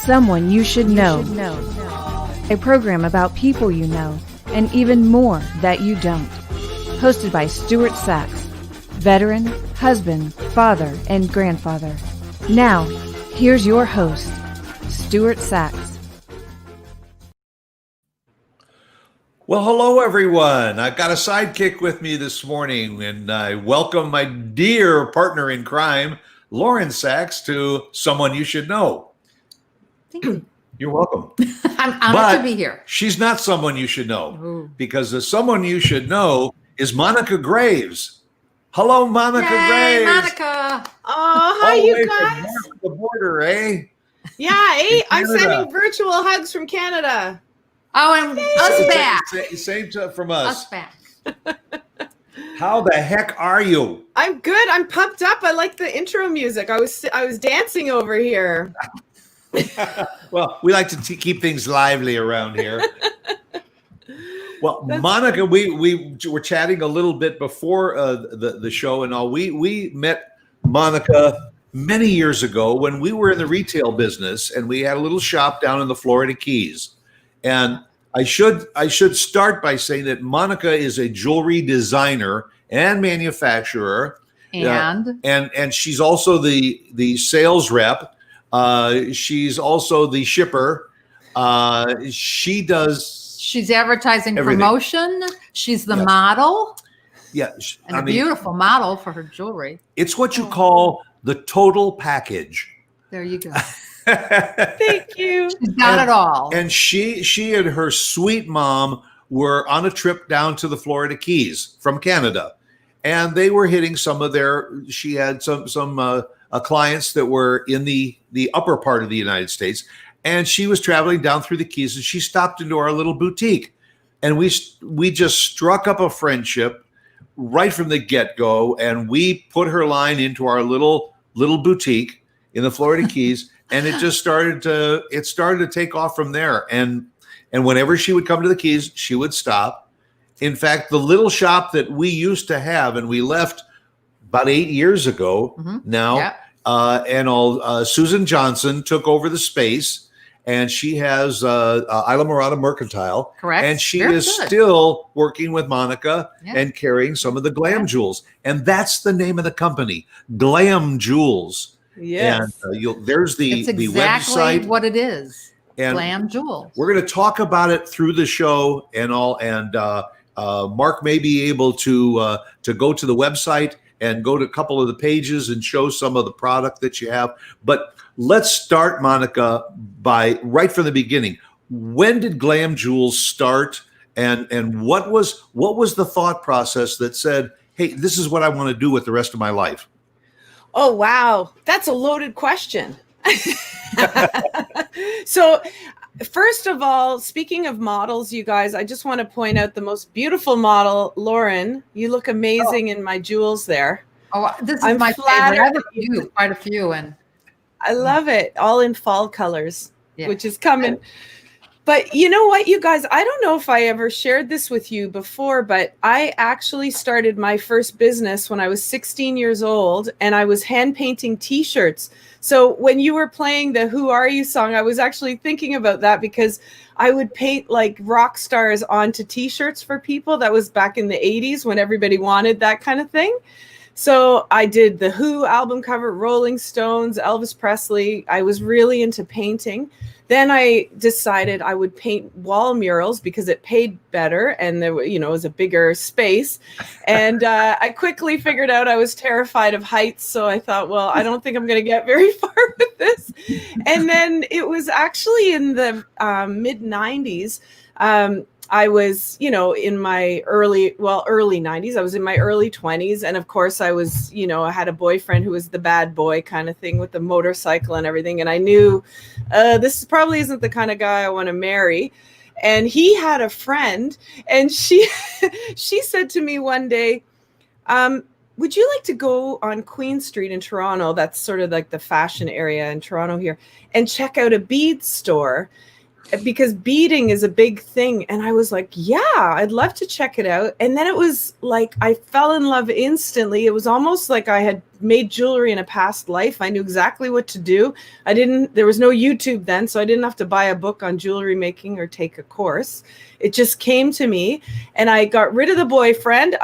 Someone You Should Know. A program about people you know and even more that you don't. Hosted by Stuart Sachs, veteran, husband, father, and grandfather. Now, here's your host, Stuart Sachs. Well, hello, everyone. I've got a sidekick with me this morning, and I welcome my dear partner in crime, Lauren Sachs, to Someone You Should Know. Thank you. You're welcome. I'm honored to be here. She's not someone you should know, because the someone you should know is Monica Graves. Hello, Monica Graves. Monica. Oh, hi, you guys. From the border, eh? Yeah, I'm sending virtual hugs from Canada. Oh, and us back. Same from us. Us back. How the heck are you? I'm good. I'm pumped up. I like the intro music. I was dancing over here. Well, we like to keep things lively around here. Well, Monica, we were chatting a little bit before the show and all. We met Monica many years ago when we were in the retail business, and we had a little shop down in the Florida Keys. And I should start by saying that Monica is a jewelry designer and manufacturer, and she's also the sales rep. She's also the shipper. She's advertising everything. Promotion. She's the model. Yeah. And a beautiful model for her jewelry. It's what you call the total package. There you go. Thank you. She's got it all. And she and her sweet mom were on a trip down to the Florida Keys from Canada. And they were hitting she had some clients that were in the upper part of the United States, and she was traveling down through the Keys, and she stopped into our little boutique, and we just struck up a friendship right from the get-go, and we put her line into our little boutique in the Florida Keys, and it just started to take off from there. And whenever she would come to the Keys, she would stop. In fact, the little shop that we used to have, and we left about 8 years ago now. Yeah. Susan Johnson took over the space, and she has Isla Morada Mercantile. Correct. And she is still working with Monica and carrying some of the Glamjulz. And that's the name of the company, Glamjulz. Yes. And there's the exactly website. What it is. And Glamjulz. We're going to talk about it through the show and all. And Mark may be able to go to the website and go to a couple of the pages and show some of the product that you have. But let's start, Monica, by right from the beginning. When did Glamjulz start, and what was the thought process that said, hey, this is what I want to do with the rest of my life? Oh, wow. That's a loaded question. So first of all, speaking of models, you guys, I just want to point out the most beautiful model, Lauren. You look amazing in my jewels there. Oh, this is my favorite. I have quite a few, and I love it. All in fall colors, which is coming. But you know what, you guys, I don't know if I ever shared this with you before, but I actually started my first business when I was 16 years old, and I was hand painting T-shirts. So when you were playing the Who Are You song, I was actually thinking about that, because I would paint like rock stars onto T-shirts for people. That was back in the 80s when everybody wanted that kind of thing. So I did the Who album cover, Rolling Stones, Elvis Presley. I was really into painting. Then I decided I would paint wall murals because it paid better, and there was a bigger space. And I quickly figured out I was terrified of heights. So I thought, well, I don't think I'm going to get very far with this. And then it was actually in the mid 90s. I was, in my early 90s. I was in my early 20s. And of course, I was, I had a boyfriend who was the bad boy kind of thing with the motorcycle and everything. And I knew this probably isn't the kind of guy I want to marry. And he had a friend, and she said to me one day, would you like to go on Queen Street in Toronto? That's sort of like the fashion area in Toronto here, and check out a bead store. because beading is a big thing. And I was like, yeah, I'd love to check it out. And then it was like, I fell in love instantly. It was almost like I had made jewelry in a past life. I knew exactly what to do. There was no YouTube then, so I didn't have to buy a book on jewelry making or take a course. It just came to me, and I got rid of the boyfriend.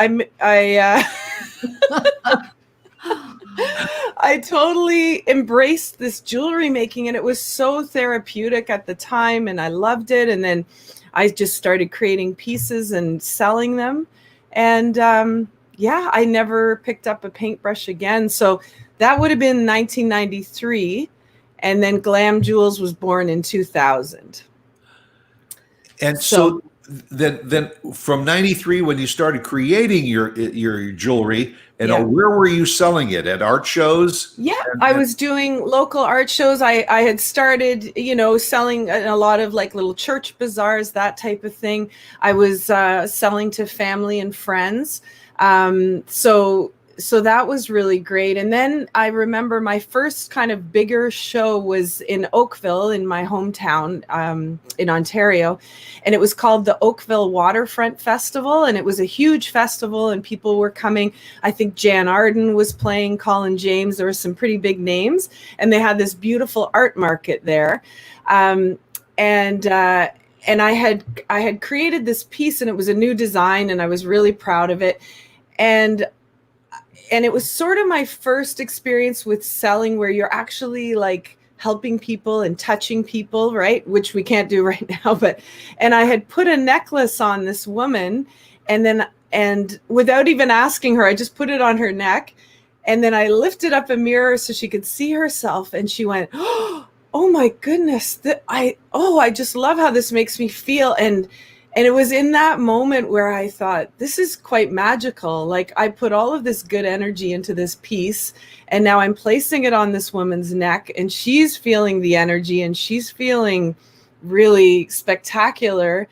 I totally embraced this jewelry making, and it was so therapeutic at the time, and I loved it. And then I just started creating pieces and selling them. And I never picked up a paintbrush again. So that would have been 1993. And then Glamjulz was born in 2000. And so then from 93, when you started creating your jewelry, and where were you selling it? At art shows? Yeah, I was doing local art shows. I had started, selling in a lot of like little church bazaars, that type of thing. I was selling to family and friends. So that was really great. And then I remember my first kind of bigger show was in Oakville, in my hometown, in Ontario. And it was called the Oakville Waterfront Festival. And it was a huge festival, and people were coming. I think Jan Arden was playing, Colin James. There were some pretty big names. And they had this beautiful art market there. And I had created this piece, and it was a new design, and I was really proud of it. And it was sort of my first experience with selling, where you're actually like helping people and touching people, right? Which we can't do right now. And I had put a necklace on this woman, and without even asking her, I just put it on her neck. And then I lifted up a mirror so she could see herself. And she went, oh my goodness. I just love how this makes me feel. And it was in that moment where I thought, this is quite magical. Like, I put all of this good energy into this piece, and now I'm placing it on this woman's neck, and she's feeling the energy, and she's feeling really spectacular.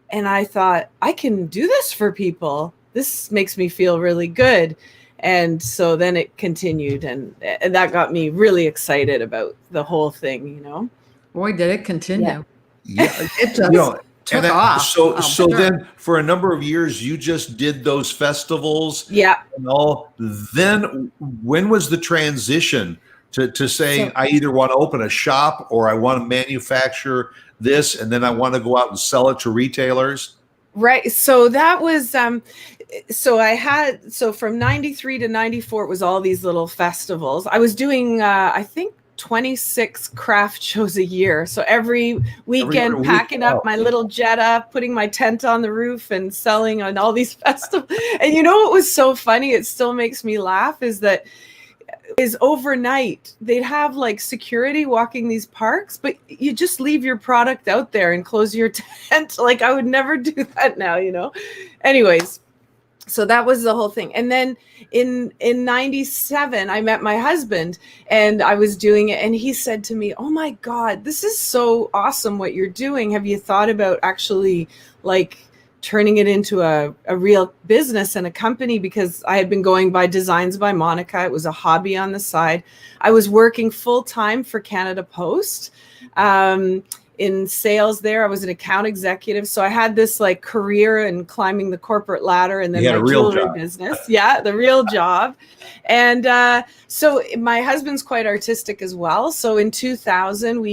And I thought, I can do this for people. This makes me feel really good. And so then it continued, and that got me really excited about the whole thing, Boy, did it continue. Yeah. It just took off. So then for a number of years, you just did those festivals. Yeah. And all. Then when was the transition to saying, I either want to open a shop or I want to manufacture this, and then I want to go out and sell it to retailers? Right. So that was, so from 93 to 94, it was all these little festivals. I was doing, I think, 26 craft shows a year. So every weekend, packing up my little Jetta, putting my tent on the roof and selling on all these festivals. And what was so funny, it still makes me laugh, is overnight they'd have like security walking these parks, but you just leave your product out there and close your tent. Like, I would never do that now, Anyways, so that was the whole thing. And then in 97, I met my husband, and I was doing it. And he said to me, oh my God, this is so awesome what you're doing. Have you thought about actually like turning it into a real business and a company? Because I had been going by Designs by Monica. It was a hobby on the side. I was working full time for Canada Post. In sales there. I was an account executive. So I had this like career in climbing the corporate ladder, and then my jewelry business. Yeah, the real job. And so my husband's quite artistic as well. So in 2000,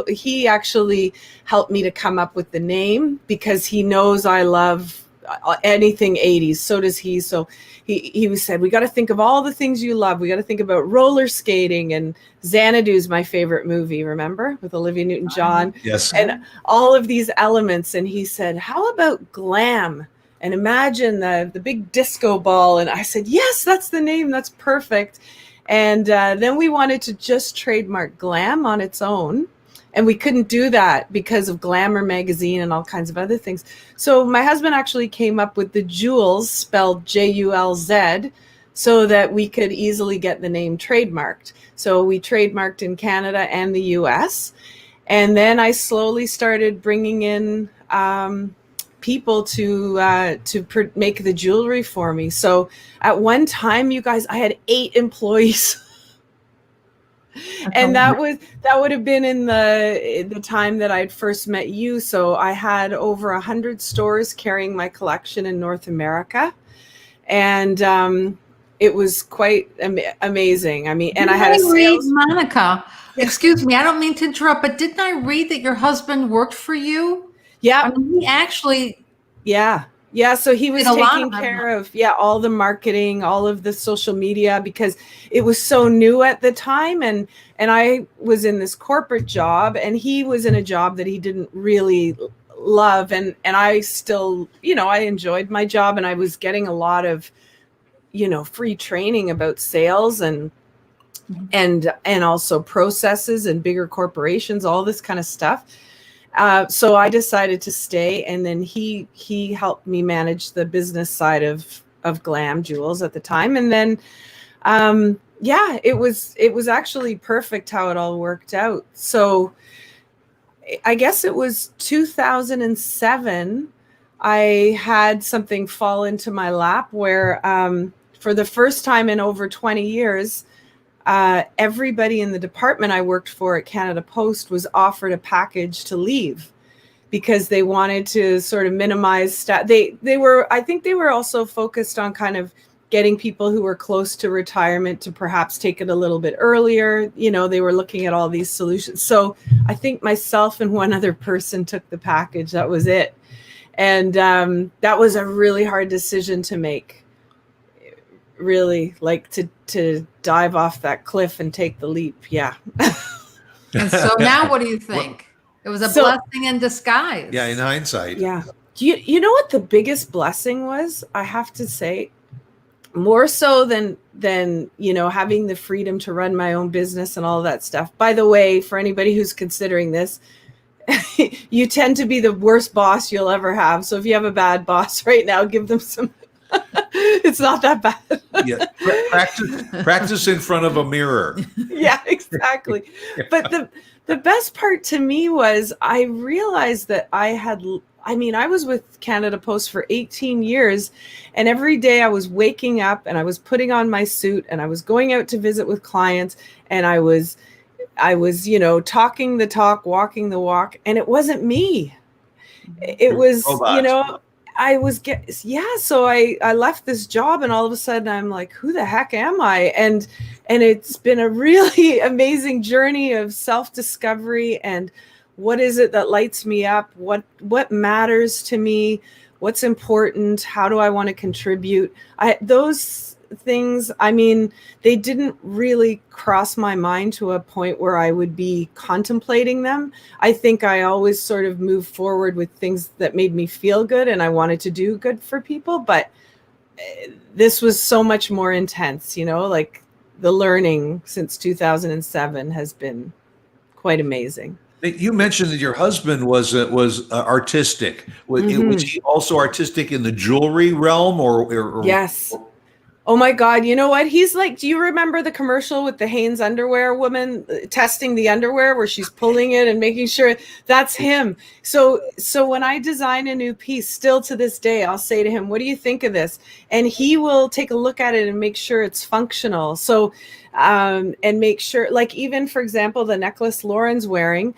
he actually helped me to come up with the name, because he knows I love anything 80s. So does he. So he said, we got to think of all the things you love. We got to think about roller skating, and Xanadu's my favorite movie, remember, with Olivia Newton-John? Yes. And all of these elements. And he said, how about glam? And imagine the big disco ball. And I said, yes, that's the name. That's perfect. And then we wanted to just trademark glam on its own. And we couldn't do that because of Glamour magazine and all kinds of other things. So my husband actually came up with the Julz, spelled Julz, so that we could easily get the name trademarked. So we trademarked in Canada and the US. And then I slowly started bringing in people to make the jewelry for me. So at one time, you guys, I had 8 employees. And that would have been in the time that I'd first met you. So I had over 100 stores carrying my collection in North America, and it was quite amazing. I mean, and I had a sales. Monica, excuse me, I don't mean to interrupt, but didn't I read that your husband worked for you? Yeah, I mean, he actually. Yeah, so he was taking care of all the marketing, all of the social media, because it was so new at the time, and I was in this corporate job, and he was in a job that he didn't really love, and I still, I enjoyed my job, and I was getting a lot of, free training about sales and also processes and bigger corporations, all this kind of stuff. So I decided to stay, and then he helped me manage the business side of Glamjulz at the time. And then, it was actually perfect how it all worked out. So I guess it was 2007, I had something fall into my lap where, for the first time in over 20 years, everybody in the department I worked for at Canada Post was offered a package to leave because they wanted to sort of minimize staff. I think they were also focused on kind of getting people who were close to retirement to perhaps take it a little bit earlier. They were looking at all these solutions. So I think myself and one other person took the package. That was it. And that was a really hard decision to make. Really, like to dive off that cliff and take the leap. Yeah. And so now what do you think? It was a blessing in disguise. Yeah, in hindsight. Yeah. You know what the biggest blessing was? I have to say, more so than having the freedom to run my own business and all of that stuff. By the way, for anybody who's considering this, you tend to be the worst boss you'll ever have. So if you have a bad boss right now, give them some. It's not that bad. Yeah, practice in front of a mirror. Yeah, exactly. But the best part to me was I realized that I was with Canada Post for 18 years, and every day I was waking up and I was putting on my suit and I was going out to visit with clients, and I was talking the talk, walking the walk, and it wasn't me. It was, so I left this job, and all of a sudden I'm like, who the heck am I? And it's been a really amazing journey of self-discovery and what is it that lights me up? What matters to me? What's important? How do I want to contribute? Those things, they didn't really cross my mind to a point where I would be contemplating them. I think I always sort of moved forward with things that made me feel good, and I wanted to do good for people. But this was so much more intense, like the learning since 2007 has been quite amazing. You mentioned that your husband was artistic. Was he also artistic in the jewelry realm, or Yes. Oh my God. You know what? He's like, do you remember the commercial with the Hanes underwear woman testing the underwear where she's pulling it and making sure? That's him. So when I design a new piece, still to this day, I'll say to him, what do you think of this? And he will take a look at it and make sure it's functional. So, and make sure, like, even for example, the necklace Lauren's wearing,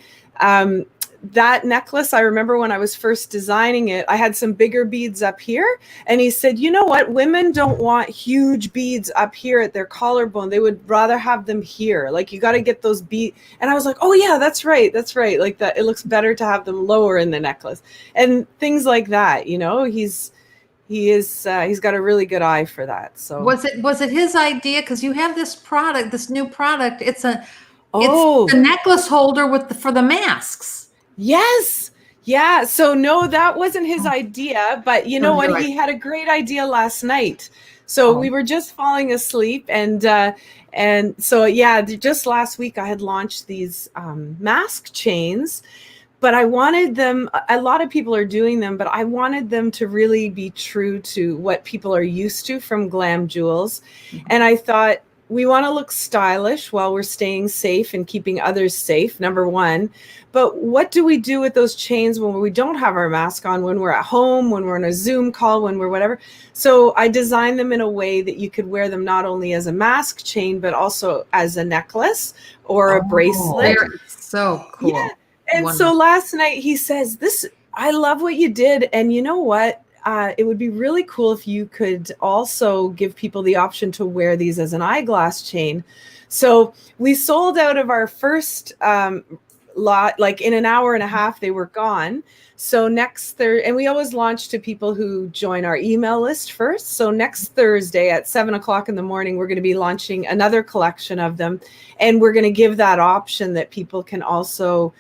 that necklace, I remember when I was first designing it, I had some bigger beads up here. And he said, you know what? Women don't want huge beads up here at their collarbone. They would rather have them here. Like, you got to get those beads. And I was like, oh yeah, that's right. That's right. Like that. It looks better to have them lower in the necklace and things like that. He's got a really good eye for that. So was it his idea? Cause you have this new product. It's the necklace holder for the masks. Yes. Yeah. So no, that wasn't his idea, but you know what? Right. He had a great idea last night. So we were just falling asleep, and so just last week I had launched these mask chains, but I wanted them. A lot of people are doing them, but I wanted them to really be true to what people are used to from Glamjulz. And I thought, we want to look stylish while we're staying safe and keeping others safe, number one. But what do we do with those chains when we don't have our mask on, when we're at home, when we're on a Zoom call, when we're whatever? So I designed them in a way that you could wear them not only as a mask chain, but also as a necklace or a bracelet. So cool. Yeah. And so last night he says, I love what you did. And you know what? It would be really cool if you could also give people the option to wear these as an eyeglass chain. So we sold out of our first lot, like in an hour and a half, they were gone. So next Thursday, and we always launch to people who join our email list first. So next Thursday at 7 o'clock in the morning, we're going to be launching another collection of them. And we're going to give that option that people can also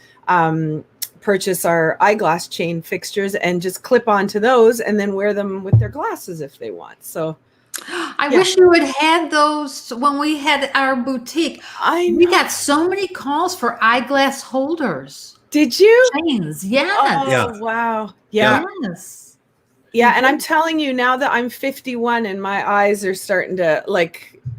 purchase our eyeglass chain fixtures and just clip onto those and then wear them with their glasses if they want. So I wish you had had those when we had our boutique. We got so many calls for eyeglass holders. Did you? Chains, yes. Oh, wow. Yeah. Yes. Yeah. And I'm telling you, now that I'm 51 and my eyes are starting to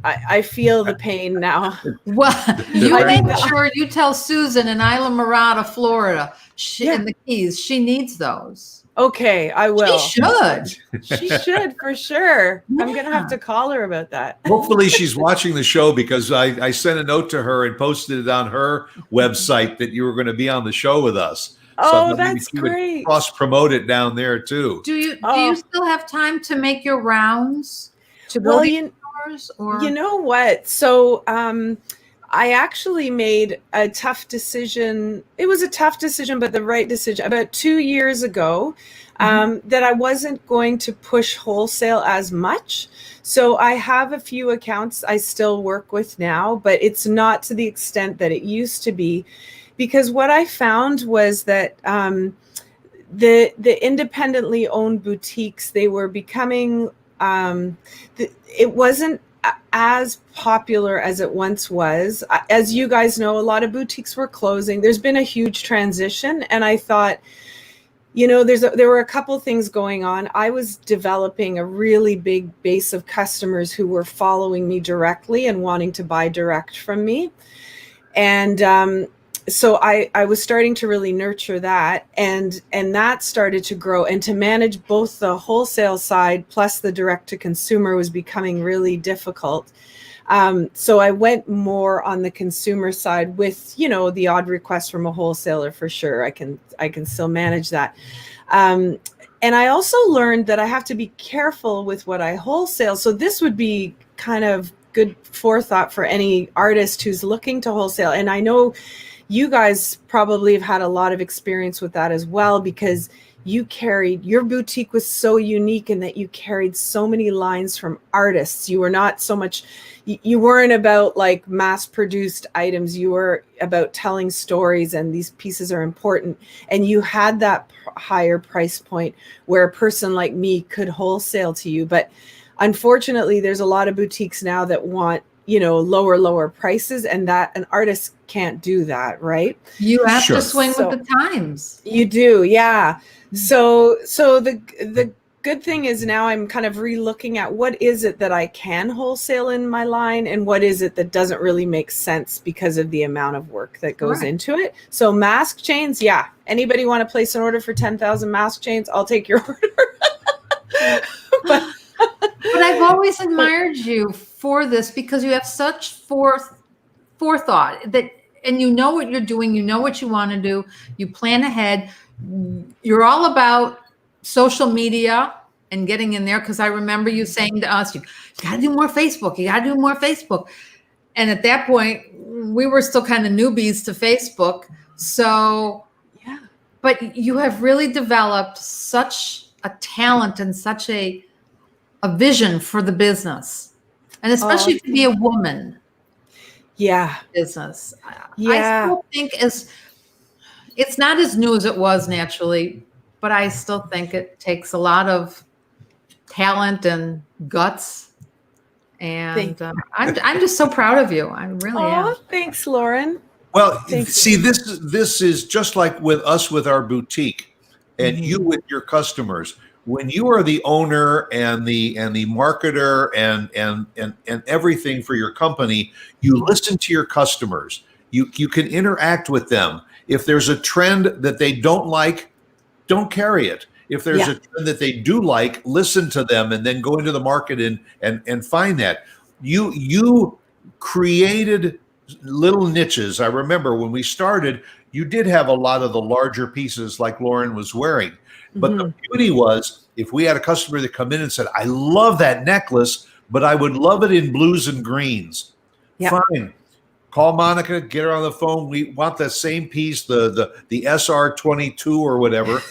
I feel the pain now. Well, you make sure you tell Susan in Isla Mirada, Florida, in the Keys, she needs those. Okay, I will. She should. She should, for sure. Yeah. I'm going to have to call her about that. Hopefully she's watching the show, because I sent a note to her and posted it on her website that you were going to be on the show with us. Oh, so that's great. Cross promote it down there too. Do you still have time to make your rounds to go to stores? Or? You know what? So I actually made a tough decision. It was a tough decision, but the right decision about 2 years ago, that I wasn't going to push wholesale as much. So I have a few accounts I still work with now, but it's not to the extent that it used to be, because what I found was that the independently owned boutiques, they were becoming, it wasn't as popular as it once was. As you guys know, a lot of boutiques were closing. There's been a huge transition, and I thought, there were a couple things going on. I was developing a really big base of customers who were following me directly and wanting to buy direct from me, and so I was starting to really nurture that, and that started to grow, and to manage both the wholesale side plus the direct to consumer was becoming really difficult. So I went more on the consumer side with, the odd request from a wholesaler, for sure. I can still manage that. And I also learned that I have to be careful with what I wholesale. So this would be kind of good forethought for any artist who's looking to wholesale. And I know you guys probably have had a lot of experience with that as well, because your boutique was so unique in that you carried so many lines from artists. You were not so much, you weren't about like mass produced items. You were about telling stories, and these pieces are important. And you had that higher price point where a person like me could wholesale to you. But unfortunately, there's a lot of boutiques now that want, lower prices, and that an artist can't do that, right? You have to swing with the times. You do, yeah. So the good thing is now I'm kind of re-looking at what is it that I can wholesale in my line, and what is it that doesn't really make sense because of the amount of work that goes into it. So mask chains, yeah. Anybody want to place an order for 10,000 mask chains? I'll take your order. But I've always admired you for this, because you have such forethought and you know what you're doing. You know what you want to do. You plan ahead. You're all about social media and getting in there, because I remember you saying to us, you got to do more Facebook. You got to do more Facebook. And at that point, we were still kind of newbies to Facebook. So, yeah. But you have really developed such a talent and such a vision for the business, and especially to be a woman. Yeah. Business. Yeah. I still think it's not as new as it was naturally, but I still think it takes a lot of talent and guts. And I'm just so proud of you. I really am. Thanks, Lauren. Well, see, this is just like with us with our boutique, and you with your customers. when you are the owner and the marketer and everything for your company, you listen to your customers. You can interact with them. If there's a trend that they don't like, don't carry it. If there's a trend that they do like, listen to them and then go into the market and find that. You created little niches. I remember when we started, you did have a lot of the larger pieces like Lauren was wearing. But the beauty was, if we had a customer that come in and said, I love that necklace, but I would love it in blues and greens. Fine. Call Monica, get her on the phone. We want the same piece, the SR22 or whatever.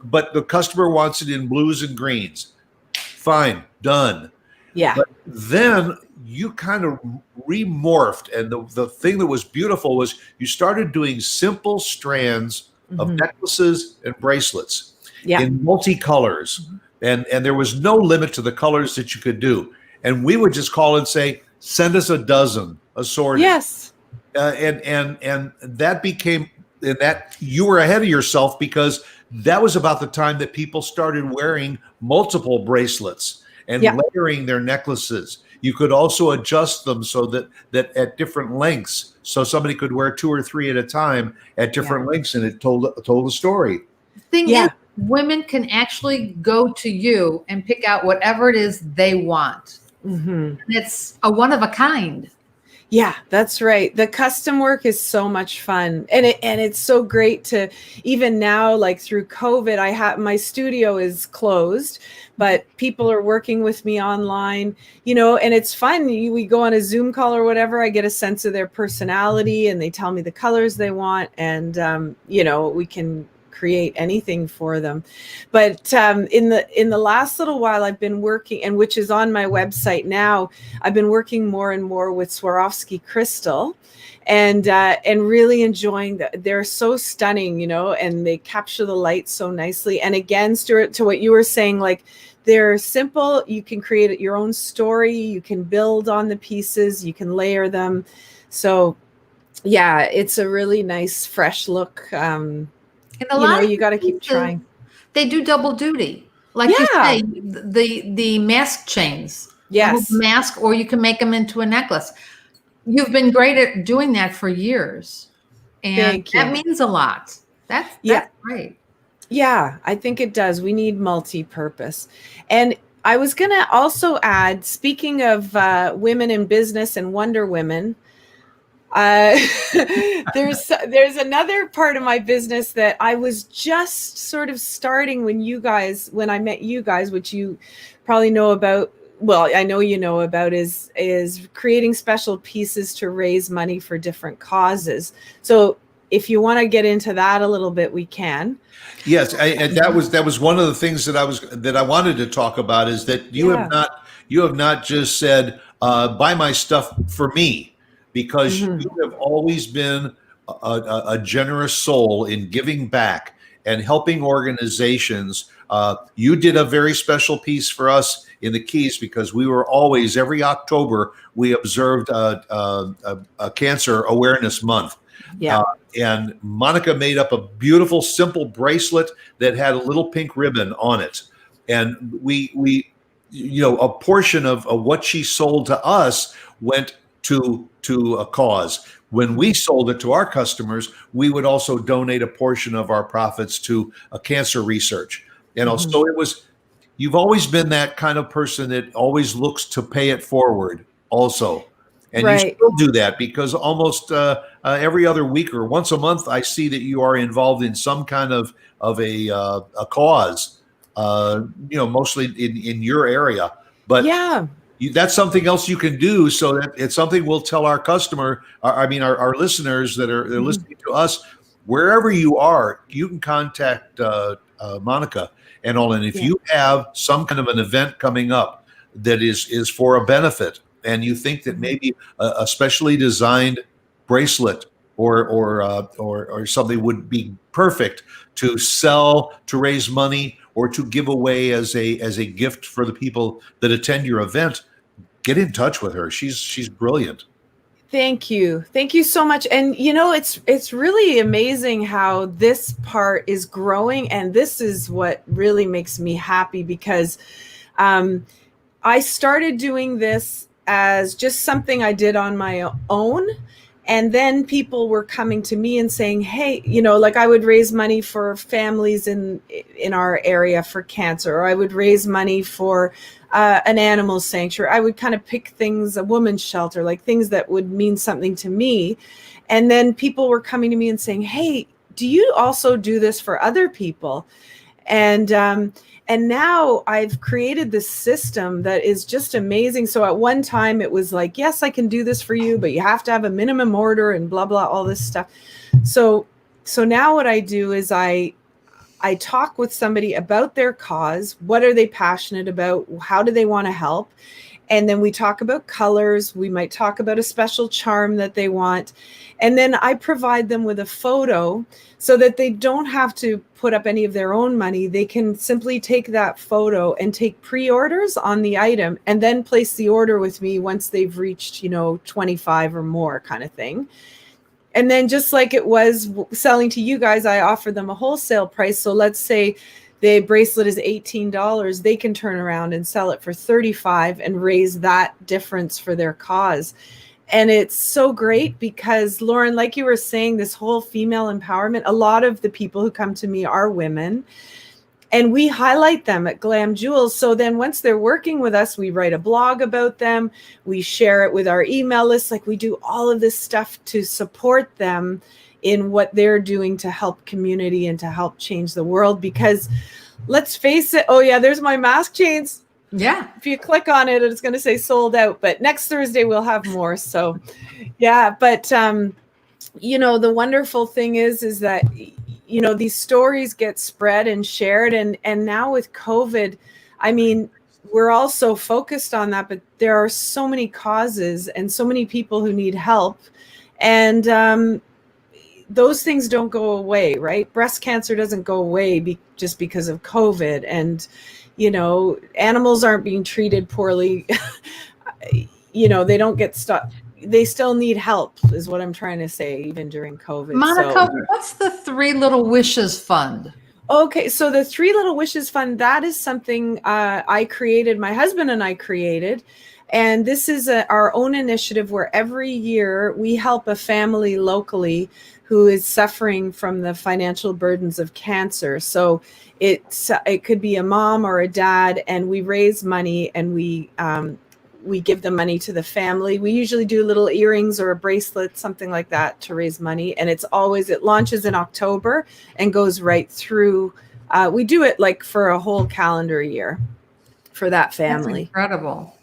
But the customer wants it in blues and greens. Fine, done. Yeah. But then you kind of remorphed. And the thing that was beautiful was you started doing simple strands of necklaces and bracelets in multicolors. And there was no limit to the colors that you could do. And we would just call and say, send us a dozen assorted. Yes. And that became, and that you were ahead of yourself, because that was about the time that people started wearing multiple bracelets and layering their necklaces. You could also adjust them so that at different lengths, so somebody could wear 2 or 3 at a time at different lengths, and it told a story. Thing is, women can actually go to you and pick out whatever it is they want. And it's a one of a kind. Yeah, that's right. The custom work is so much fun. And it's so great to, even now, like through COVID, my studio is closed, but people are working with me online, and it's fun. We go on a Zoom call or whatever. I get a sense of their personality and they tell me the colors they want. And, we can create anything for them. But in the last little while, I've been working, and which is on my website now, I've been working more and more with Swarovski crystal, and really enjoying that. They're so stunning, and they capture the light so nicely. And again, Stuart, to what you were saying, like, they're simple. You can create your own story. You can build on the pieces. You can layer them. So yeah, it's a really nice, fresh look. And a lot you got to keep trying. They do double duty. Like you say, the mask chains. Yes. Mask, or you can make them into a necklace. You've been great at doing that for years. And that means a lot. That's great. Yeah, I think it does. We need multi-purpose. And I was going to also add, speaking of women in business and Wonder Women, there's another part of my business that I was just sort of starting when I met you guys, which you probably know about. Well, I know you know about is creating special pieces to raise money for different causes. So if you want to get into that a little bit, we can. Yes, and that was one of the things that I wanted to talk about, is that you have not just said buy my stuff for me, because you have always been a generous soul in giving back and helping organizations. You did a very special piece for us in the Keys, because we were always, every October, we observed a Cancer Awareness Month. And Monica made up a beautiful, simple bracelet that had a little pink ribbon on it. And we a portion of what she sold to us went to a cause. When we sold it to our customers, we would also donate a portion of our profits to cancer research. And also, you've always been that kind of person that always looks to pay it forward also. And you still do that, because almost every other week or once a month, I see that you are involved in some kind of a cause, mostly in your area. But that's something else you can do, so that it's something we'll tell our customer, our listeners that are listening to us, wherever you are, you can contact Monica and all. And if you have some kind of an event coming up that is for a benefit, and you think that maybe a specially designed bracelet or something would be perfect to sell, to raise money, or to give away as a gift for the people that attend your event, get in touch with her. She's brilliant. Thank you. Thank you so much. And it's really amazing how this part is growing. And this is what really makes me happy, because I started doing this as just something I did on my own. And then people were coming to me and saying, hey, like I would raise money for families in our area for cancer, or I would raise money for an animal sanctuary. I would kind of pick things, a woman's shelter, like things that would mean something to me. And then people were coming to me and saying, hey, do you also do this for other people? And now I've created this system that is just amazing. So at one time it was like, yes, I can do this for you, but you have to have a minimum order and blah, blah, all this stuff. So now what I do is I talk with somebody about their cause. What are they passionate about? How do they want to help? And then we talk about colors. We might talk about a special charm that they want. And then I provide them with a photo so that they don't have to put up any of their own money. They can simply take that photo and take pre-orders on the item and then place the order with me once they've reached, 25 or more kind of thing. And then just like it was selling to you guys, I offer them a wholesale price. So let's say the bracelet is $18. They can turn around and sell it for $35 and raise that difference for their cause. And it's so great because, Lauren, like you were saying, this whole female empowerment, a lot of the people who come to me are women. And we highlight them at Glamjulz. So then once they're working with us, we write a blog about them. We share it with our email list. Like we do all of this stuff to support them in what they're doing to help community and to help change the world. Because let's face it. Oh, yeah, there's my mask chains. Yeah. If you click on it, it's going to say sold out. But next Thursday, we'll have more. So, yeah. But, the wonderful thing is that these stories get spread and shared. And now with COVID, I mean, we're all so focused on that, but there are so many causes and so many people who need help. And those things don't go away, right? Breast cancer doesn't go away just because of COVID. And, animals aren't being treated poorly. They don't get stuck. They still need help is what I'm trying to say, even during COVID. Monica, what's the Three Little Wishes Fund? Okay, so the Three Little Wishes Fund, that is something I created, my husband and I created. And this is our own initiative where every year we help a family locally who is suffering from the financial burdens of cancer. So it could be a mom or a dad, and we raise money and we give the money to the family. We usually do little earrings or a bracelet, something like that, to raise money. And it launches in October and goes right through. We do it like for a whole calendar year for that family. That's incredible.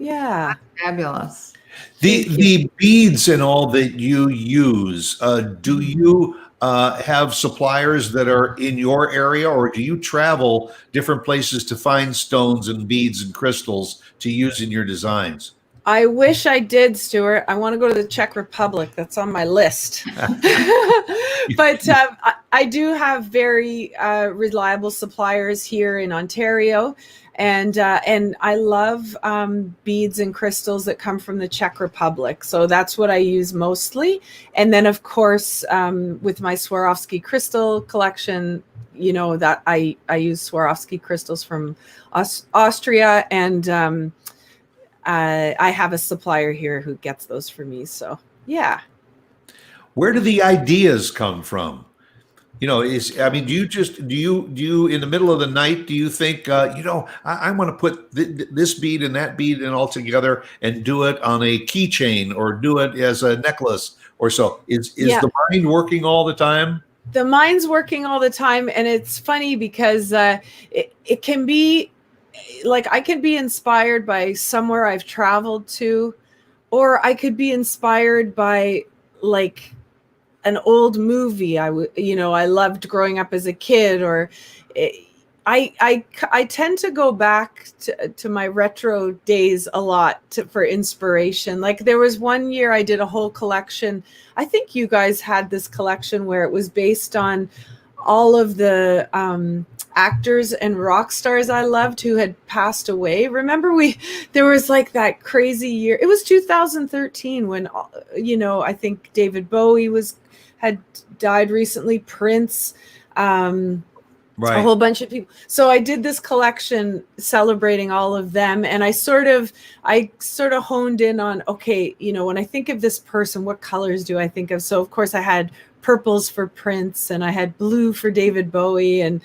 Yeah. That's fabulous. The beads and all that you use, do you have suppliers that are in your area, or do you travel different places to find stones and beads and crystals to use in your designs? I wish I did, Stuart. I want to go to the Czech Republic. That's on my list. But I do have very reliable suppliers here in Ontario. And I love beads and crystals that come from the Czech Republic. So that's what I use mostly. And then, of course, with my Swarovski crystal collection, that I use Swarovski crystals from Austria. And I have a supplier here who gets those for me. So, yeah. Where do the ideas come from? Do you in the middle of the night, do you think, I want to put this bead and that bead and all together and do it on a keychain or do it as a necklace or so? Is the mind working all the time? The mind's working all the time. And it's funny because it can be like, I could be inspired by somewhere I've traveled to, or I could be inspired by like an old movie I loved growing up as a kid, or I tend to go back to my retro days a lot for inspiration. Like there was one year I did a whole collection. I think you guys had this collection where it was based on all of the actors and rock stars I loved who had passed away. Remember there was like that crazy year. It was 2013 when, you know, I think David Bowie had died recently, Prince, Right. a whole bunch of people. So I did this collection celebrating all of them. And I sort of honed in on, okay, you know, when I think of this person, what colors do I think of? So of course I had purples for Prince and I had blue for David Bowie, and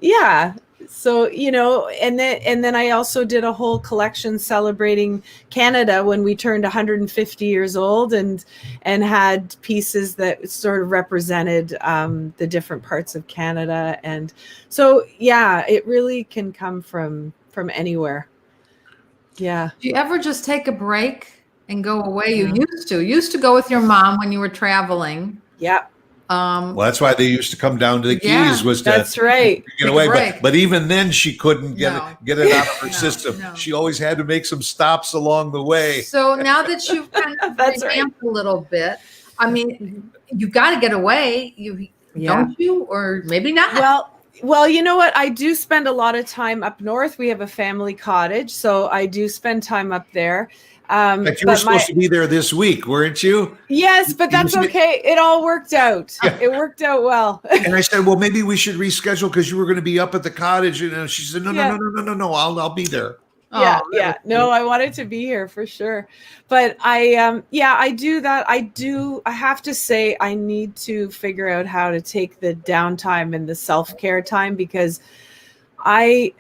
yeah. So, you know, and then I also did a whole collection celebrating Canada when we turned 150 years old, and had pieces that sort of represented the different parts of Canada. And so, yeah, it really can come from anywhere. Yeah. Do you ever just take a break and go away? You used to go with your mom when you were traveling. Yeah. Well, that's why they used to come down to the Keys, was to that's right. get away. But even then, she couldn't get it out of her No, system. no. She always had to make some stops along the way. So now that you've kind of revamped a little bit, I mean, you got to get away. Don't you? Or maybe not. Well, you know what? I do spend a lot of time up north. We have a family cottage, so I do spend time up there. But you were supposed to be there this week, weren't you? Yes, but that's okay. It all worked out. Yeah. It worked out well. And I said, well, maybe we should reschedule because you were going to be up at the cottage. And she said, no, I'll be there. Yeah. No, I wanted to be here for sure. But I do that. I have to say I need to figure out how to take the downtime and the self-care time, because I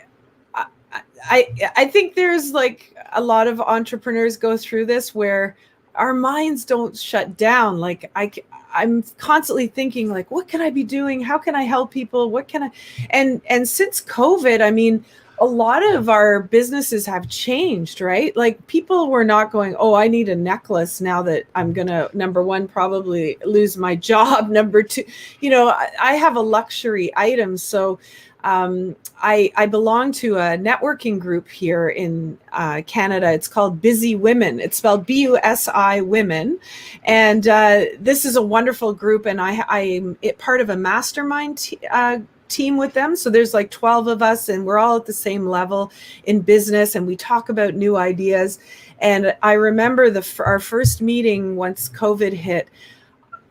think there's like a lot of entrepreneurs go through this where our minds don't shut down. Like I'm constantly thinking like, what can I be doing? How can I help people? What can I, and since COVID, I mean, a lot of our businesses have changed, right? Like people were not going, oh, I need a necklace now that I'm going to, number one, probably lose my job. Number two, you know, I have a luxury item. So I belong to a networking group here in Canada. It's called Busy Women. It's spelled BUSI Women. And this is a wonderful group. And I'm part of a mastermind team with them. So there's like 12 of us, and we're all at the same level in business, and we talk about new ideas. And I remember our first meeting once COVID hit.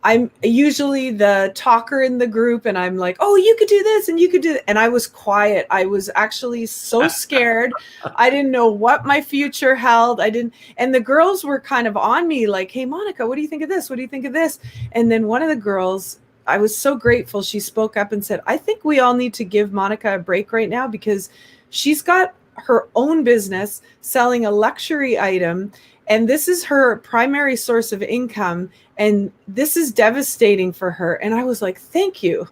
I'm usually the talker in the group, and I'm like, oh, you could do this and you could do that. And I was quiet. I was actually so scared. I didn't know what my future held. And the girls were kind of on me like, hey, Monica, what do you think of this? What do you think of this? And then one of the girls, I was so grateful. She spoke up and said, I think we all need to give Monica a break right now, because she's got her own business selling a luxury item, and this is her primary source of income. And this is devastating for her. And I was like, thank you.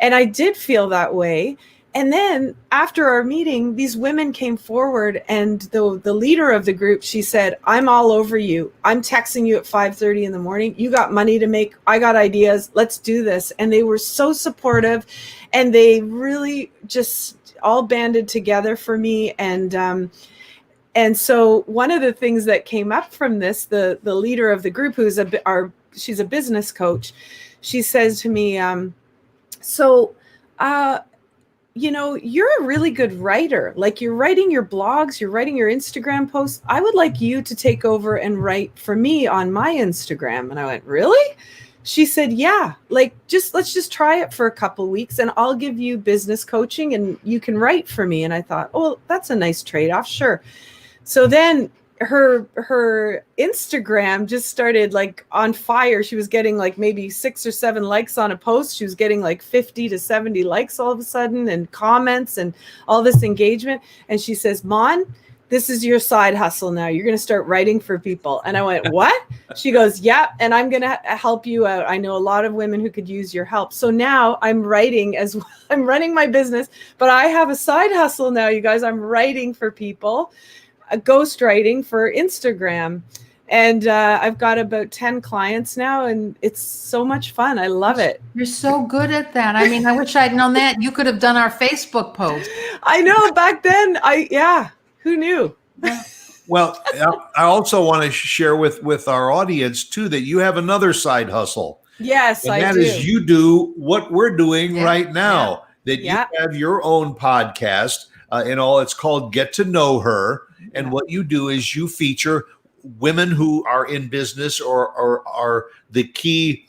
And I did feel that way. And then after our meeting, these women came forward, and the leader of the group, she said, I'm all over you. I'm texting you at 5:30 in the morning. You got money to make. I got ideas. Let's do this. And they were so supportive, and they really just all banded together for me. And so one of the things that came up from this, the leader of the group, who's she's a business coach, she says to me, you know, you're a really good writer. Like, you're writing your blogs, you're writing your Instagram posts. I would like you to take over and write for me on my Instagram. And I went, really? She said, yeah, like, let's just try it for a couple of weeks, and I'll give you business coaching and you can write for me. And I thought, oh, that's a nice trade-off. Sure. So then her Instagram just started like on fire. She was getting like maybe 6 or 7 likes on a post. She was getting like 50 to 70 likes all of a sudden, and comments and all this engagement. And she says, Mon, this is your side hustle now. You're going to start writing for people. And I went, what? She goes, yeah. And I'm going to help you out. I know a lot of women who could use your help. So now I'm writing as well. I'm running my business, but I have a side hustle now, you guys. I'm writing for people. Ghostwriting for Instagram, and I've got about 10 clients now, and it's so much fun. I love it. You're so good at that. I mean, I wish I'd known that. You could have done our Facebook post. I know, back then. Who knew? Well, I also want to share with our audience too that you have another side hustle. Yes, and I that do. is you do what we're doing right now. that you have your own podcast and all. It's called Get to Know Her. And what you do is you feature women who are in business or are the key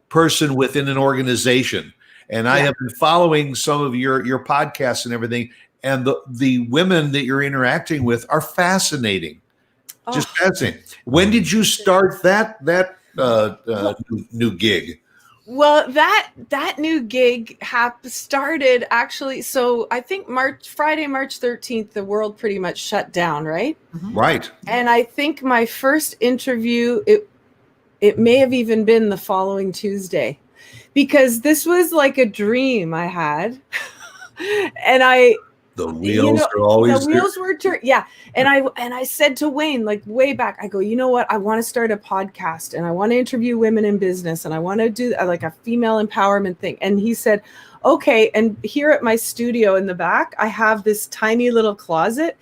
person within an organization. And I have been following some of your podcasts and everything. And the women that you're interacting with are fascinating. Just fascinating. When did you start that new gig? Well, that new gig started actually. So I think Friday, March 13th, the world pretty much shut down, right? Mm-hmm. Right. And I think my first interview, it may have even been the following Tuesday, because this was like a dream I had, and the wheels are always the wheels were turned. Yeah. And I said to Wayne, like way back, I go, you know what? I want to start a podcast and I want to interview women in business and I want to do like a female empowerment thing. And he said, okay. And here at my studio in the back, I have this tiny little closet.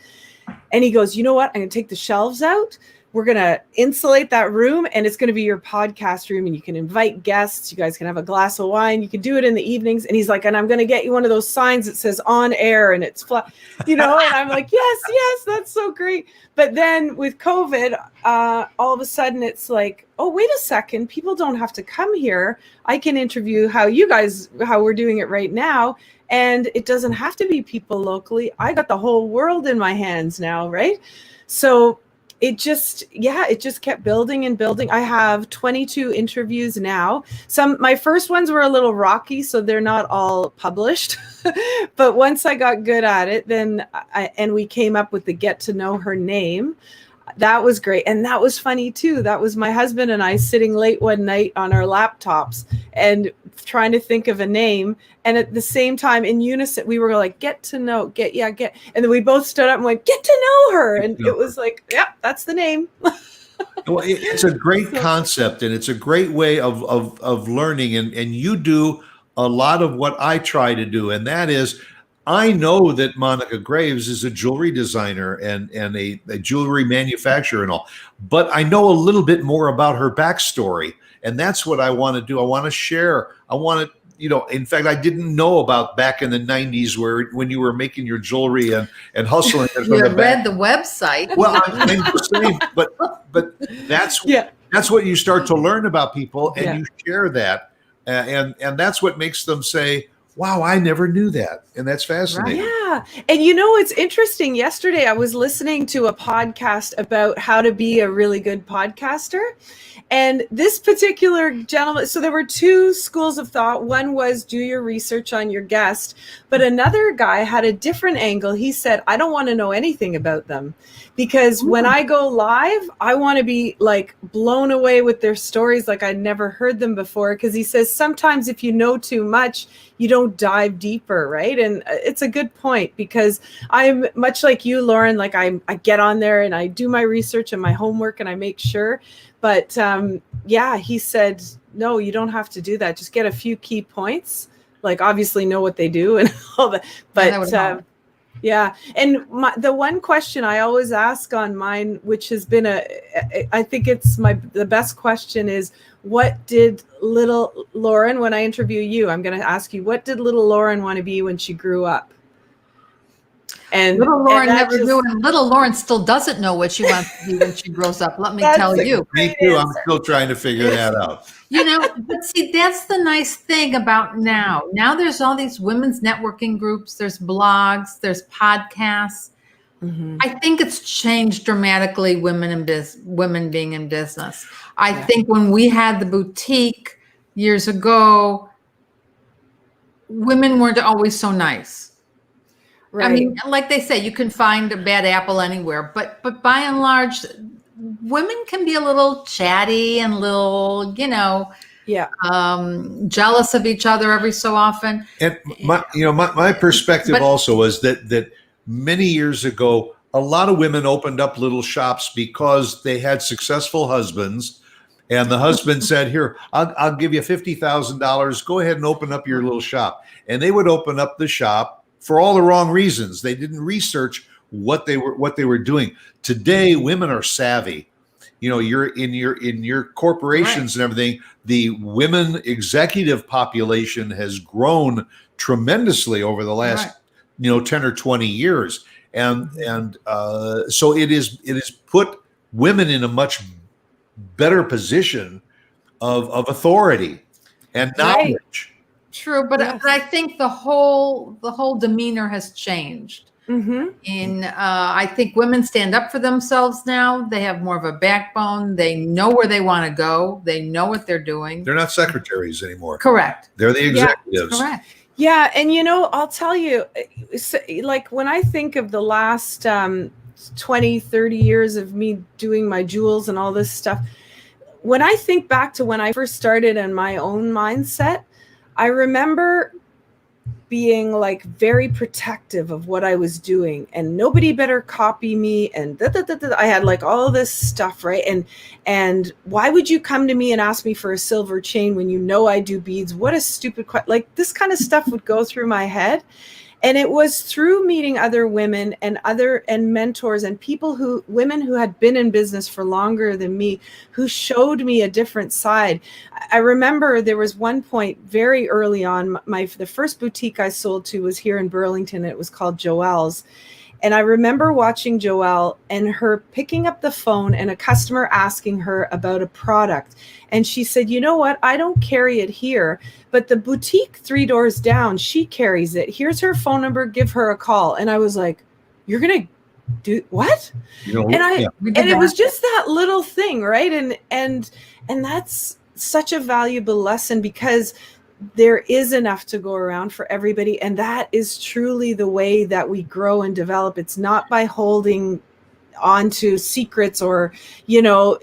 And he goes, you know what? I'm going to take the shelves out. We're going to insulate that room and it's going to be your podcast room and you can invite guests. You guys can have a glass of wine. You can do it in the evenings. And he's like, and I'm going to get you one of those signs that says on air and it's flat, and I'm like, yes, that's so great. But then with COVID, all of a sudden it's like, oh, wait a second. People don't have to come here. I can interview how we're doing it right now. And it doesn't have to be people locally. I got the whole world in my hands now, right? So it just kept building and building. I have 22 interviews now. My first ones were a little rocky, so they're not all published. But once I got good at it, then and we came up with the Get to Know Her name. That was great. And that was funny too. That was my husband and I sitting late one night on our laptops and trying to think of a name. And at the same time, in unison, we were like, get. And then we both stood up and went, get to know her. And it was like, yeah, that's the name. Well, it's a great concept and it's a great way of learning. And you do a lot of what I try to do. And that is, I know that Monica Graves is a jewelry designer and a jewelry manufacturer and all, but I know a little bit more about her backstory. And that's what I want to do. I want to share. I want to, in fact, I didn't know about back in the 90s when you were making your jewelry and hustling. You read the website. Well, I'm just saying, but that's what you start to learn about people and you share that. And that's what makes them say, wow, I never knew that. And that's fascinating. Right. Yeah. And it's interesting. Yesterday, I was listening to a podcast about how to be a really good podcaster. And this particular gentleman, so there were two schools of thought. One was do your research on your guest, but another guy had a different angle. He said, I don't want to know anything about them because when I go live, I want to be like blown away with their stories like I'd never heard them before. Because he says sometimes if you know too much, you don't dive deeper, right? And it's a good point because I'm much like you, Lauren, like I get on there and I do my research and my homework and I make sure. But he said, no, you don't have to do that. Just get a few key points, like obviously know what they do and all that. But and the one question I always ask on mine, which has been I think it's the best question is, what did little Lauren, when I interview you, I'm going to ask you, what did little Lauren want to be when she grew up? And little Lauren never knew, and little Lauren still doesn't know what she wants to be when she grows up. Let me tell you. Me too. I'm still trying to figure that out. But see, that's the nice thing about now. Now there's all these women's networking groups, there's blogs, there's podcasts. Mm-hmm. I think it's changed dramatically women being in business. I think when we had the boutique years ago, women weren't always so nice. Right. I mean, like they say, you can find a bad apple anywhere, but by and large, women can be a little chatty and a little, jealous of each other every so often. And my perspective also was that many years ago, a lot of women opened up little shops because they had successful husbands. And the husband said, here, I'll give you $50,000. Go ahead and open up your little shop. And they would open up the shop for all the wrong reasons. They didn't research what they were doing. Today, women are savvy. you're in your corporations and everything, the women executive population has grown tremendously over the last 10 or 20 years, and so it is put women in a much better position of authority and knowledge. True, but I think the whole demeanor has changed. And I think women stand up for themselves now. They have more of a backbone. They know where they want to go. They know what they're doing. They're not secretaries anymore. Correct. They're the executives. Correct. Yeah, and I'll tell you, like when I think of the last 20, 30 years of me doing my jewels and all this stuff, when I think back to when I first started in my own mindset, I remember being like very protective of what I was doing, and nobody better copy me, and I had like all this stuff, right? And why would you come to me and ask me for a silver chain when you know I do beads? What a stupid question. Like this kind of stuff would go through my head. And it was through meeting other women and mentors and women who had been in business for longer than me, who showed me a different side. I remember there was one point very early on, the first boutique I sold to was here in Burlington. It was called Joelle's. And I remember watching Joelle and her picking up the phone and a customer asking her about a product. And she said, you know what? I don't carry it here, but the boutique 3 doors down, she carries it. Here's her phone number. Give her a call. And I was like, you're going to do what? And it was just that little thing, right? And that's such a valuable lesson, because there is enough to go around for everybody. And that is truly the way that we grow and develop. It's not by holding on to secrets or, no.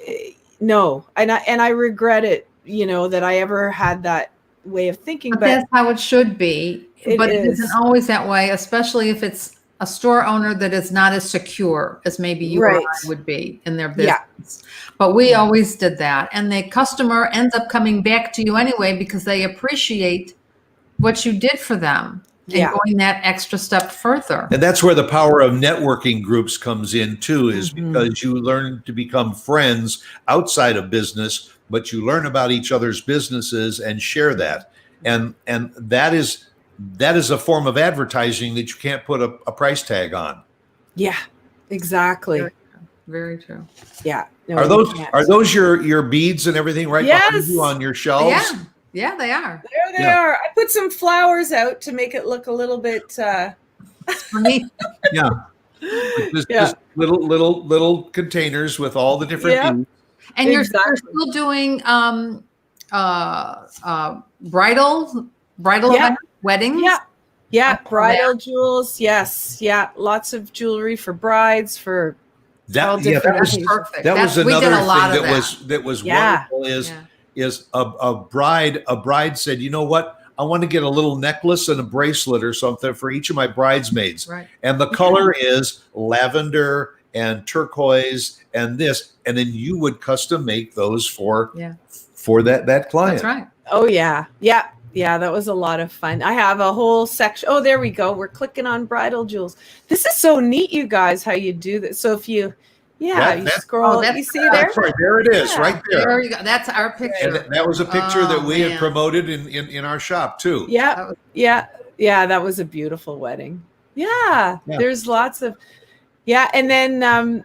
And I regret it, that I ever had that way of thinking. But that's how it should be. But it isn't always that way, especially if it's a store owner that is not as secure as maybe you or I would be in their business. Yeah. But we always did that. And the customer ends up coming back to you anyway, because they appreciate what you did for them and going that extra step further. And that's where the power of networking groups comes in too, is because you learn to become friends outside of business, but you learn about each other's businesses and share that. And that is a form of advertising that you can't put a price tag on. Yeah, exactly. Very true. Yeah. No, are those your beads and everything behind you on your shelves? Yeah, they are. There they are. I put some flowers out to make it look a little bit for me. Yeah. Just little containers with all the different beads. And you're still doing bridal weddings? Yeah, bridal jewels. Yes. Yeah, lots of jewelry for brides, for that was perfect. That was another thing that was wonderful is a bride said, you know what? I want to get a little necklace and a bracelet or something for each of my bridesmaids. Right. And the color is lavender and turquoise and this, and then you would custom make those for that client. That's right. Oh yeah. Yeah, that was a lot of fun. I have a whole section. Oh, there we go. We're clicking on bridal jewels. This is so neat, you guys, how you do this. So if you scroll, you see there? Right, there it is, right there. There you go. That's our picture. And that was a picture that we had promoted in our shop too. Yeah, that was a beautiful wedding. Yeah. There's lots of, and then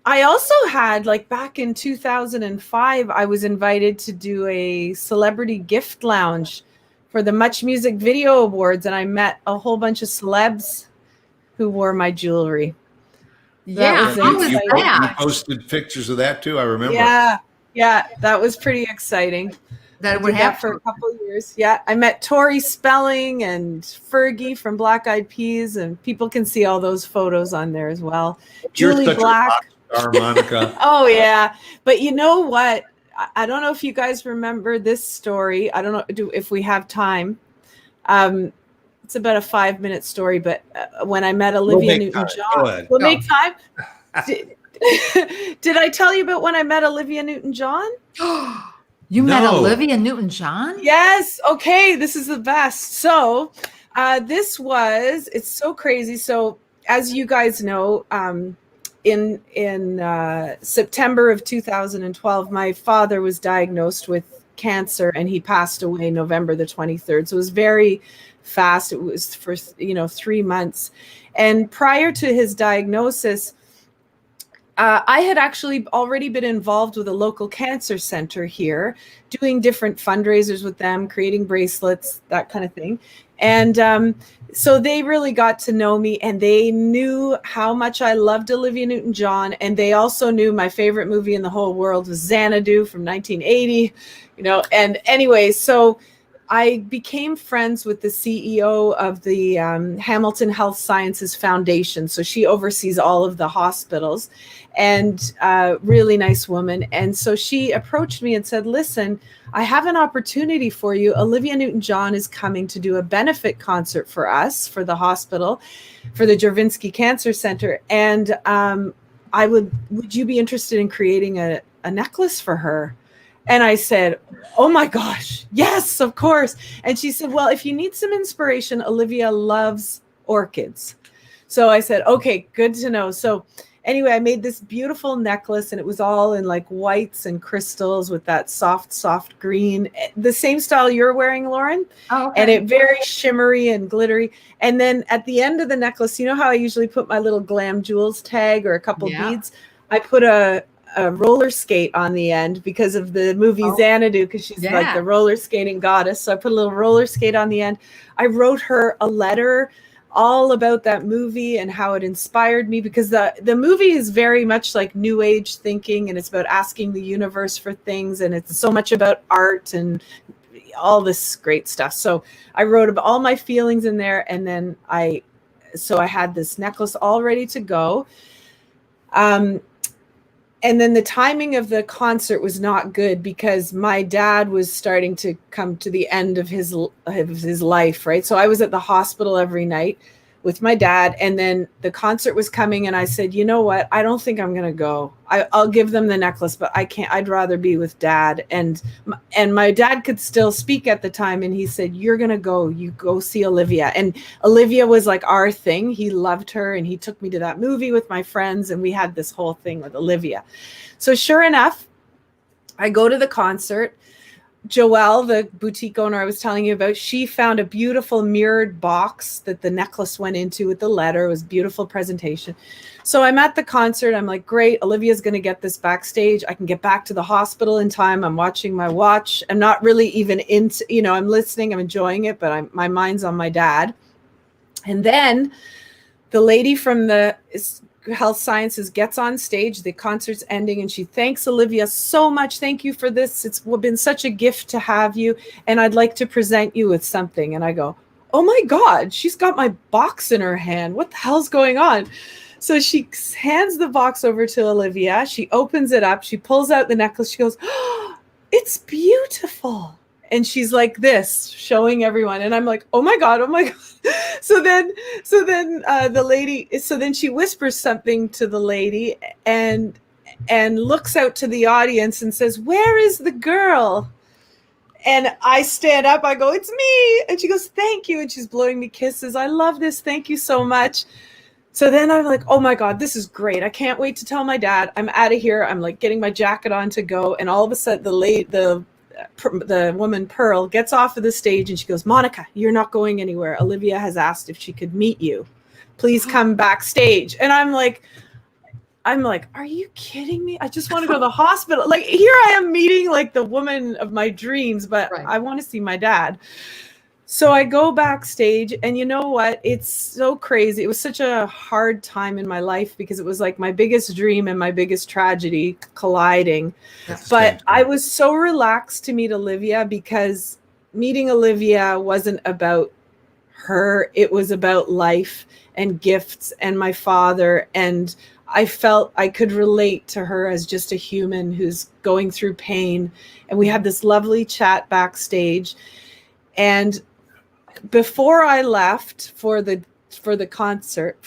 I also had, like back in 2005, I was invited to do a celebrity gift lounge for the Much Music Video Awards, and I met a whole bunch of celebs who wore my jewelry. You posted pictures of that too, I remember. Yeah, that was pretty exciting. That would happen for a couple of years. Yeah, I met Tori Spelling and Fergie from Black Eyed Peas, and people can see all those photos on there as well. Julie Black. Monica. Oh yeah, but you know what? I don't know if you guys remember this story. I don't know if we have time. It's about a 5-minute story, but when I met Olivia Newton-John, we'll make time. Did I tell you about when I met Olivia Newton-John? You met Olivia Newton-John? Yes. Okay, this is the best. So, it's so crazy. So, as you guys know, in September of 2012, my father was diagnosed with cancer, and he passed away November the 23rd. So it was very fast. It was for 3 months. And prior to his diagnosis, I had actually already been involved with a local cancer center here, doing different fundraisers with them, creating bracelets, that kind of thing. And so they really got to know me, and they knew how much I loved Olivia Newton-John. And they also knew my favorite movie in the whole world was Xanadu from 1980, and anyway, so I became friends with the CEO of the Hamilton Health Sciences Foundation. So she oversees all of the hospitals, and really nice woman. And so she approached me and said, listen, I have an opportunity for you. Olivia Newton-John is coming to do a benefit concert for us, for the hospital, for the Jurvinsky Cancer Center. And would you be interested in creating a necklace for her? And I said, oh my gosh, yes, of course. And she said, well, if you need some inspiration, Olivia loves orchids. So I said, okay, good to know. So anyway, I made this beautiful necklace, and it was all in like whites and crystals with that soft green, the same style you're wearing, Lauren. Oh, okay. And it very shimmery and glittery. And then at the end of the necklace, you know how I usually put my little Glamjulz tag or a couple beads? I put a roller skate on the end because of the movie Xanadu, because she's like the roller skating goddess. So I put a little roller skate on the end. I wrote her a letter all about that movie and how it inspired me, because the movie is very much like new age thinking, and it's about asking the universe for things, and it's so much about art and all this great stuff. So I wrote about all my feelings in there, and then I had this necklace all ready to go. And then the timing of the concert was not good, because my dad was starting to come to the end of his life, right? So I was at the hospital every night with my dad, and then the concert was coming, and I said, you know what? I don't think I'm going to go. I'll give them the necklace, but I can't. I'd rather be with Dad. And my dad could still speak at the time, and he said, you're going to go. You go see Olivia. And Olivia was like our thing. He loved her, and he took me to that movie with my friends, and we had this whole thing with Olivia. So sure enough, I go to the concert. Joelle, the boutique owner I was telling you about, she found a beautiful mirrored box that the necklace went into with the letter. It was a beautiful presentation. So I'm at the concert. I'm like, great, Olivia's going to get this backstage. I can get back to the hospital in time. I'm watching my watch. I'm not really even into, I'm listening, I'm enjoying it, but my mind's on my dad. And then the lady from the Health Sciences gets on stage, the concert's ending, and she thanks Olivia so much. Thank you for this. It's been such a gift to have you, and I'd like to present you with something. And I go, oh my God, she's got my box in her hand. What the hell's going on? So she hands the box over to Olivia. She opens it up. She pulls out the necklace. She goes, oh, it's beautiful. And she's like this, showing everyone. And I'm like, oh my God, oh my God. So then the lady, so then she whispers something to the lady and looks out to the audience and says, where is the girl? And I stand up, I go, it's me. And she goes, thank you. And she's blowing me kisses. I love this. Thank you so much. So then I'm like, oh my God, this is great. I can't wait to tell my dad. I'm out of here. I'm like getting my jacket on to go. And all of a sudden the woman Pearl gets off of the stage, and she goes, Monica, you're not going anywhere. Olivia has asked if she could meet you. Please come backstage. And I'm like, are you kidding me? I just want to go to the hospital. Like, here I am meeting like the woman of my dreams, but I want to see my dad. So I go backstage, and you know what? It's so crazy. It was such a hard time in my life, because it was like my biggest dream and my biggest tragedy colliding. But I was so relaxed to meet Olivia, because meeting Olivia wasn't about her. It was about life and gifts and my father. And I felt I could relate to her as just a human who's going through pain. And we had this lovely chat backstage. And before I left for the for the concert,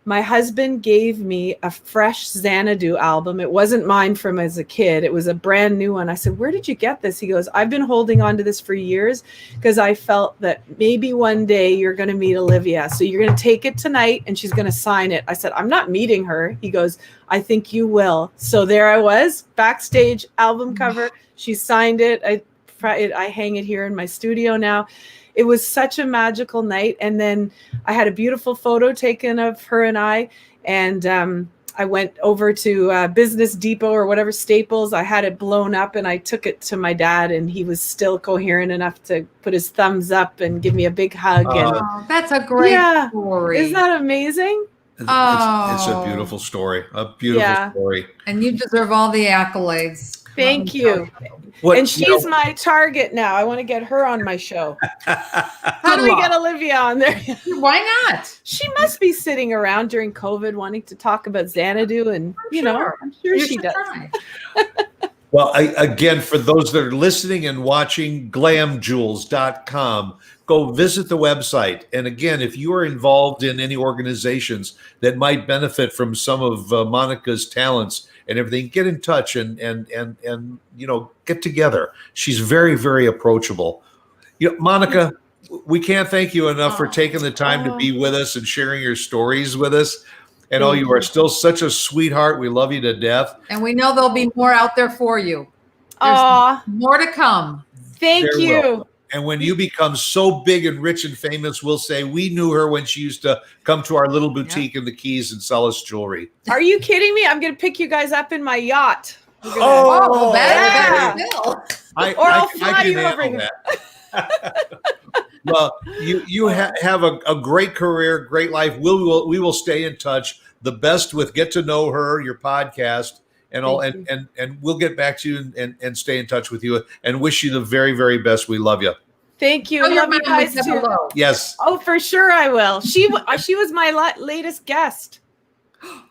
my husband gave me a fresh Xanadu album. It wasn't mine from as a kid. It was a brand new one. I said, where did you get this? He goes, I've been holding on to this for years because I felt that maybe one day you're going to meet Olivia. So you're going to take it tonight and she's going to sign it. I said, I'm not meeting her. He goes, I think you will. So there I was, backstage, album cover. She signed it. I hang it here in my studio now. It was such a magical night. And then I had a beautiful photo taken of her and I. And I went over to Business Depot or whatever, Staples. I had it blown up and I took it to my dad, and he was still coherent enough to put his thumbs up and give me a big hug. Oh, that's a great story. Isn't that amazing? It's a beautiful story. A beautiful story. And you deserve all the accolades. Thank you. And she's my target now. I want to get her on my show. How do we get Olivia on there? Why not? She must be sitting around during COVID wanting to talk about Xanadu, and I'm sure she does. Well, again, for those that are listening and watching, glamjulz.com, go visit the website. And again, if you are involved in any organizations that might benefit from some of Monica's talents and everything, get in touch and get together. She's very, very approachable. Monica, we can't thank you enough for taking the time to be with us and sharing your stories with us. And you are still such a sweetheart. We love you to death. And we know there'll be more out there for you. There's more to come. Thank you. And when you become so big and rich and famous, we'll say we knew her when she used to come to our little boutique in the Keys and sell us jewelry. Are you kidding me? I'm going to pick you guys up in my yacht. Better. I'll fly you over here. Well, you have a great career, great life. We will stay in touch. The best with Get to Know Her, your podcast, and all, and we'll get back to you and stay in touch with you and wish you the very, very best. We love you. Thank you. Love you guys too. Yes. Oh, for sure I will. She was my latest guest.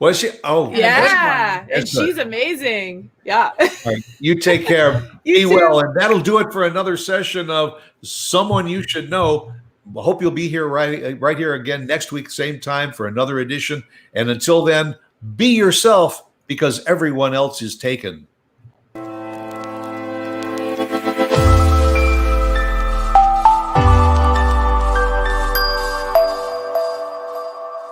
Was she? Oh, yeah. And she's amazing. Yeah. All right. You take care. Be well. And that'll do it for another session of Someone You Should Know. I hope you'll be here right here again next week, same time, for another edition. And until then, be yourself, because everyone else is taken.